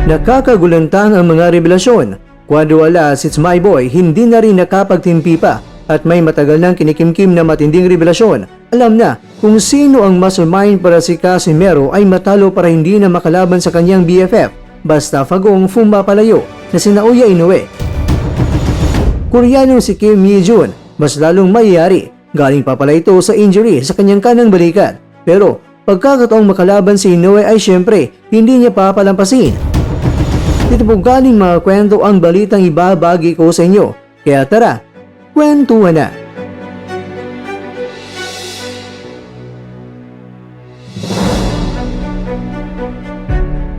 Nakakagulantang ang mga revelasyon. Cuadro Alas, It's My Boy, hindi na rin nakapagtimpi pa at may matagal nang kinikimkim na matinding revelasyon. Alam na kung sino ang mastermind para si Casimero ay matalo para hindi na makalaban sa kanyang BFF. Basta fagong palayo na si Naoya Inoue. Koreano si Kim Ye-jun, mas lalong mayayari. Galing pa pala ito sa injury sa kanyang kanang balikat. Pero pagkakataong makalaban si Inoue ay syempre hindi niya papalampasin. Dito po galing mga kwento ang balitang ibabagi ko sa inyo. Kaya tara, kwentuhan na.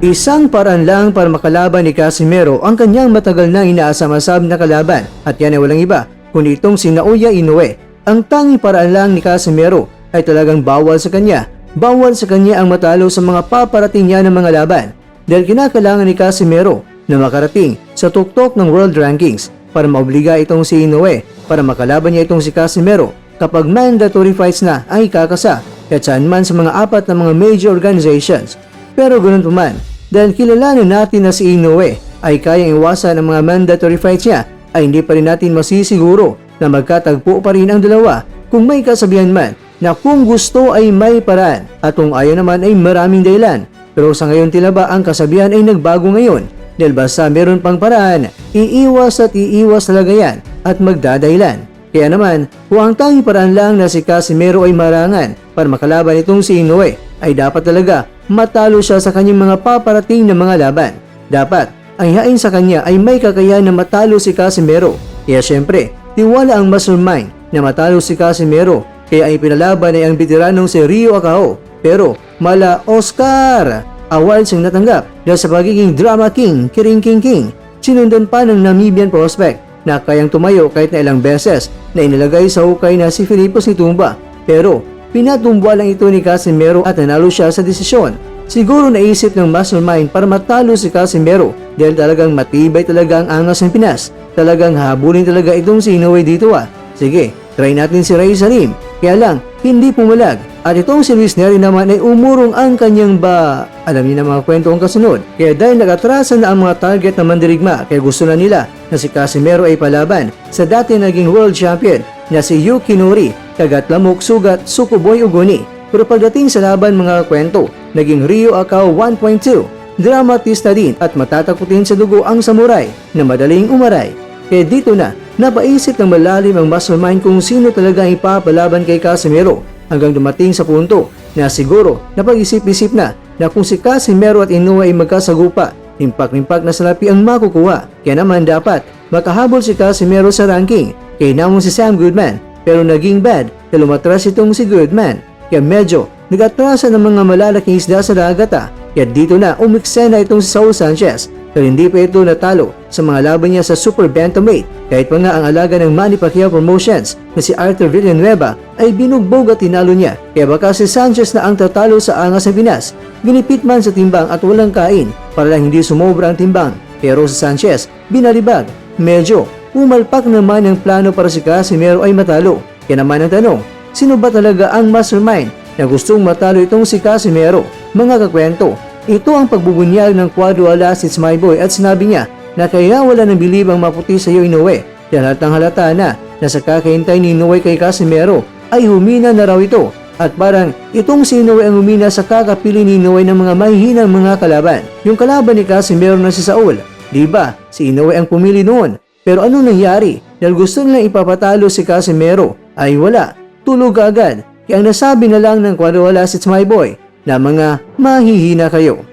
Isang paraan lang para makalaban ni Casimero ang kanyang matagal nang inaasam-asam na kalaban at yan ay walang iba kundi itong si Naoya Inoue. Ang tanging paraan lang ni Casimero ay talagang bawal sa kanya. Bawal sa kanya ang matalo sa mga paparating niya ng mga laban dahil kinakailangan ni Casimero na makarating sa tuktok ng world rankings para maobliga itong si Inoue para makalaban niya itong si Casimero kapag mandatory fights na ay kakasa at saan man sa mga apat na mga major organizations. Pero ganun pa man, dahil kilalanin natin na si Inoue ay kayang iwasan ang mga mandatory fights niya ay hindi pa rin natin masisiguro na magkatagpo pa rin ang dalawa kung may kasabihan man na kung gusto ay may paraan at kung ayaw naman ay maraming dahilan. Pero sa ngayon tila ba ang kasabihan ay nagbago ngayon dahil basta meron pang paraan, iiwas at iiwas talaga yan at magdadahilan. Kaya naman, kung ang tanging paraan lang na si Casimero ay marangan para makalaban itong si Inoue ay dapat talaga matalo siya sa kanyang mga paparating na mga laban. Dapat ang ihain sa kanya ay may kakayahan na matalo si Casimero. Kaya syempre, tiwala ang mastermind na matalo si Casimero. Kaya ay pinalaban ay ang veteranong si Ryo Akao. Pero mala Oscar awards ang natanggap dahil sa pagiging drama king, Kiring King King. Sinundan pa ng Namibian prospect na kayang tumayo kahit na ilang beses na inilagay sa hukay na si Filipos Nitumba. Pero pinatumba lang ito ni Casimero at nanalo siya sa desisyon. Siguro naisip ng mastermind para matalo si Casimero dahil talagang matibay talaga ang angas ng Pinas. Talagang habulin talaga itong si Inoue dito Sige, try natin si Ray Salim. Kaya lang, hindi pumalag. At itong si Luis Neri naman ay umurong ang kanyang alam niyo na mga kwento ang kasunod. Kaya dahil nag-atrasa na ang mga target na mandirigma, kaya gusto na nila na si Casimero ay palaban sa dati naging world champion na si Yuki Nori, kagat lamok sugat Sukuboy Ugoni. Pero pagdating sa laban mga kwento, naging Ryo Akao 1.2, dramatista din at matatakutin sa dugo ang samurai na madaling umaray. Kaya dito na, napaisip ng malalim ang mastermind kung sino talaga ang ipapalaban kay Casimero hanggang dumating sa punto na siguro napag-isip-isip na kung si Casimero at Inoue ay magkasagupa, impak-impak na salapi ang makukuha. Kaya naman dapat makahabol si Casimero sa ranking kay namon si Sam Goodman pero naging bad dahil umatras itong si Goodman. Kaya medyo nag-atrasa ng mga malalaking isda sa dagat Kaya dito na umiksena itong si Saul Sanchez pero hindi pa ito natalo sa mga laban niya sa Super Bantamweight kahit pa nga ang alaga ng Manny Pacquiao Promotions na si Arthur Villanueva ay binugbog at tinalo niya. Kaya baka si Sanchez na ang tatalo sa angas ng Pinas. Ginipit man sa timbang at walang kain para lang hindi sumobra ang timbang. Pero si Sanchez binalibag. Medyo umalpak naman ang plano para si Casimero ay matalo. Kaya naman ang tanong, sino ba talaga ang mastermind na gustong matalo itong si Casimero? Mga kakwento, ito ang pagbubunyag ng Cuadro Alas, It's My Boy at sinabi niya na kaya wala ng bilib ang maputi sa iyo Inoue dahil halatang halata na sa kakahintay ni Inoue kay Casimero ay humina na raw ito at parang itong si Inoue ang humina sa kakapili ni Inoue ng mga mahihinang mga kalaban. Yung kalaban ni Casimero na si Saul, diba si Inoue ang pumili noon pero ano nangyari dahil gusto nilang ipapatalo si Casimero ay wala, tulog agad. Kaya ang nasabi na lang ng Cuadro Alas, It's My Boy na mga mahihina kayo.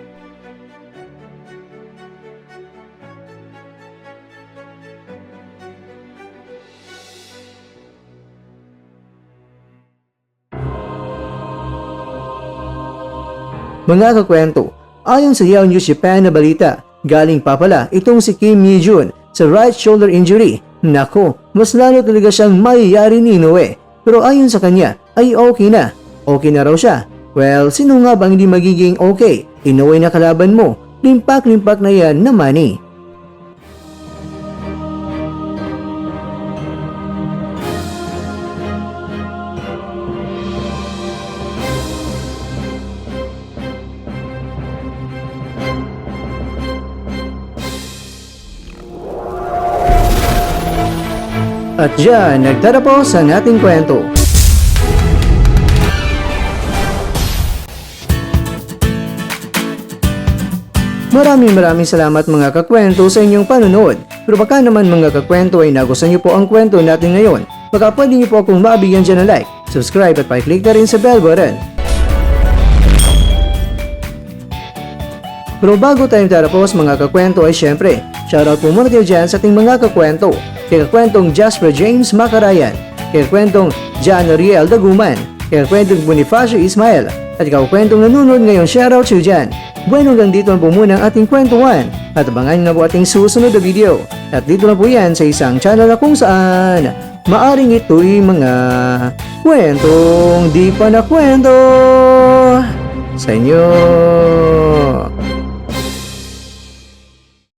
Mga kakwento, ayon sa Yahoo News Japan na balita, galing pa pala itong si Kim Ye-jun sa right shoulder injury. Nako, mas lalo talaga siyang mayayari ni Inoue. Pero ayon sa kanya ay okay na. Okay na raw siya. Well, sino nga bang hindi magiging okay? Inoue na kalaban mo. Limpak-limpak na yan na money. At diyan nagtatapos ang ating kwento. Maraming salamat mga kakwento sa inyong panonood. Pero baka naman mga kakwento ay nagustuhan niyo po ang kwento natin ngayon, baka pwede niyo po akong mabigyan dyan ng like, subscribe at pa-click na rin sa bell button. Pero bago tayo tatapos mga kakwento ay syempre, shoutout po muna kayo dyan sa ating mga kakwento. Kaya kakwentong Jasper James Macarayan, kaya kakwentong John Ariel Daguman, kaya kakwentong Bonifacio Ismael, at kakwentong nanonood ngayon, shoutout siyo dyan. Bueno, hanggang dito na po muna ang ating kwentuhan at abangan na po ating susunod na video. At dito na po yan sa isang channel na kung saan maaring ito'y mga kwentong di pa na kwento sa inyo.